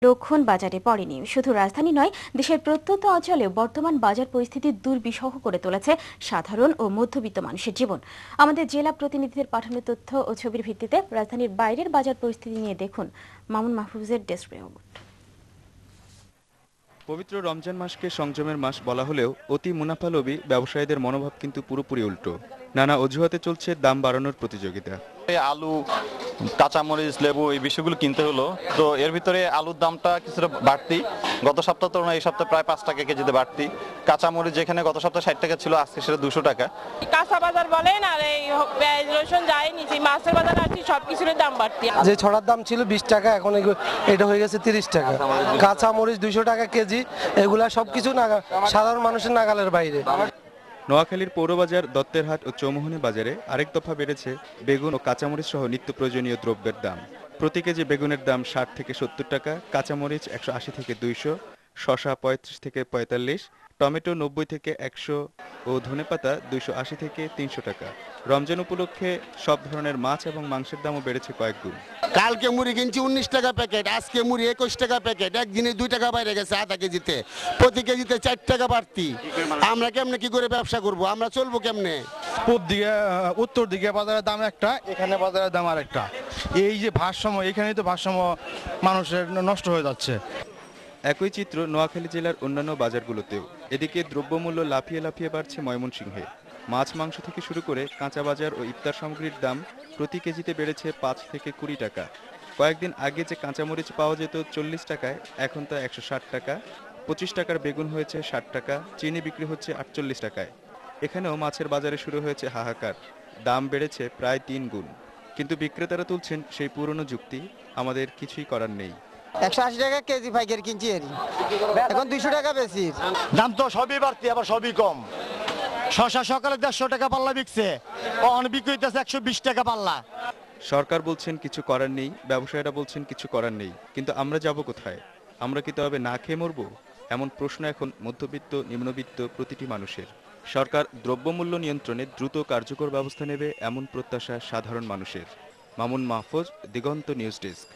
লক্ষণ বাজারে পড়েনি। শুধু রাজধানী নয়, দেশের প্রত্যন্ত অঞ্চলে বর্তমান বাজার পরিস্থিতি দুর্বিষহ করে তুলেছে সাধারণ ও মধ্যবিত্ত মানুষের জীবন। আমাদের জেলা প্রতিনিধিদের পাঠানো তথ্য ও ছবির ভিত্তিতে রাজধানীর বাইরের বাজার পরিস্থিতি নিয়ে দেখুন মামুন মাহফুজের ডেস্ক রিপোর্ট। পবিত্র রমজান মাসকে সংযমের মাস বলা হলেও অতি মুনাফালোভী ব্যবসায়ীদের মনোভাব কিন্তু পুরোপুরি উল্টো। নানা অজুহাতে চলছে দাম বাড়ানোর প্রতিযোগিতা। আলু, কাঁচামরিচ, লেবু এই বিষয়গুলো কিনতে হলো, তো এর ভিতরে আলুর দামটা কিছুটা বাড়তি। গত সপ্তাহ তুলনায় এই সপ্তাহে প্রায় 5 টাকা কেজিতে বাড়তি। কাঁচামরিচ যেখানে গত সপ্তাহে 60 টাকা ছিল, আজকে সেটা 200 টাকা। কাঁচা বাজার বলেন আর এই পেঁয়াজ রসুন যাই নিছি, মাছের বাজার আছে, সবকিছুর দাম বাড়তি। যে ছড়ার দাম ছিল 20 টাকা, এখন এটা হয়ে গেছে 30 টাকা। কাঁচামরিচ 200 টাকা কেজি। এগুলা সবকিছু সাধারণ মানুষের নাগালের বাইরে। নোয়াখালীর পৌরবাজার, দত্তের হাট ও চৌমুহনী বাজারে আরেক দফা বেড়েছে বেগুন ও কাঁচামরিচ সহ নিত্য প্রয়োজনীয় দ্রব্যের দাম। প্রতি কেজি বেগুনের দাম 60 থেকে 70 টাকা, কাঁচামরিচ 180 থেকে 200, শসা 35 থেকে 45, টমেটো 90 থেকে 100 ও ধনেপাতা 280 থেকে 300 টাকা। রমজান উপলক্ষে সব ধরনের মাছ এবং মাংসের দামও বেড়েছে কয়েক গুণ। কালকে মুড়ি কিনছি 19 টাকা প্যাকেট, আজকে মুড়ি 21 টাকা প্যাকেট। একদিনে 2 টাকা বাইরে গেছে আধা কেজিতে, প্রতি কেজিতে 4 টাকা বাড়তি। আমরা কেমনে কি করে ব্যবসা করব? আমরা চলবো কেমনে? পূব দিকে, উত্তর দিকে বাজারের দাম একটা, এখানে বাজারের দাম আরেকটা। এই যে ভারসাম্য, এখানেই তো ভারসাম্য মানুষের নষ্ট হয়ে যাচ্ছে। একই চিত্র নোয়াখালী জেলার অন্যান্য বাজারগুলোতেও। এদিকে দ্রব্যমূল্য লাফিয়ে লাফিয়ে বাড়ছে ময়মনসিংহে। মাছ মাংস থেকে শুরু করে কাঁচা বাজার ও ইফতার সামগ্রীর দাম প্রতি কেজিতে বেড়েছে 5 থেকে 20 টাকা। কয়েকদিন আগে যে কাঁচামরিচ পাওয়া যেত 40 টাকায়, এখন তা 160 টাকা। 25 টাকার বেগুন হয়েছে 60 টাকা, চিনি বিক্রি হচ্ছে 48 টাকায়। এখানেও মাছের বাজারে শুরু হয়েছে হাহাকার। দাম বেড়েছে প্রায় 3 গুণ। কিন্তু বিক্রেতারা তুলছেন সেই পুরনো যুক্তি, আমাদের কিছুই করার নেই। 180 টাকা কেজি পাইকারি কিনছি, এখন 200 টাকা বেশি। দাম তো সবই বাড়তি, আবার সবই কম। শসা সকালে 150 টাকা পাল্লা বিকছে, বিক্রি হইতেছে 120 টাকা পাল্লা। সরকার বলছেন কিছু করার নেই, ব্যবসায়ীরা বলছেন কিছু করার নেই, কিন্তু আমরা যাব কোথায়? আমরা কি তবে না খেয়ে মরবো? এমন প্রশ্ন এখন মধ্যবিত্ত, নিম্নবিত্ত প্রতিটি মানুষের। সরকার দ্রব্যমূল্য নিয়ন্ত্রণে দ্রুত কার্যকর ব্যবস্থা নেবে, এমন প্রত্যাশা সাধারণ মানুষের। মামুন মাহফুজ, দিগন্ত নিউজ ডেস্ক।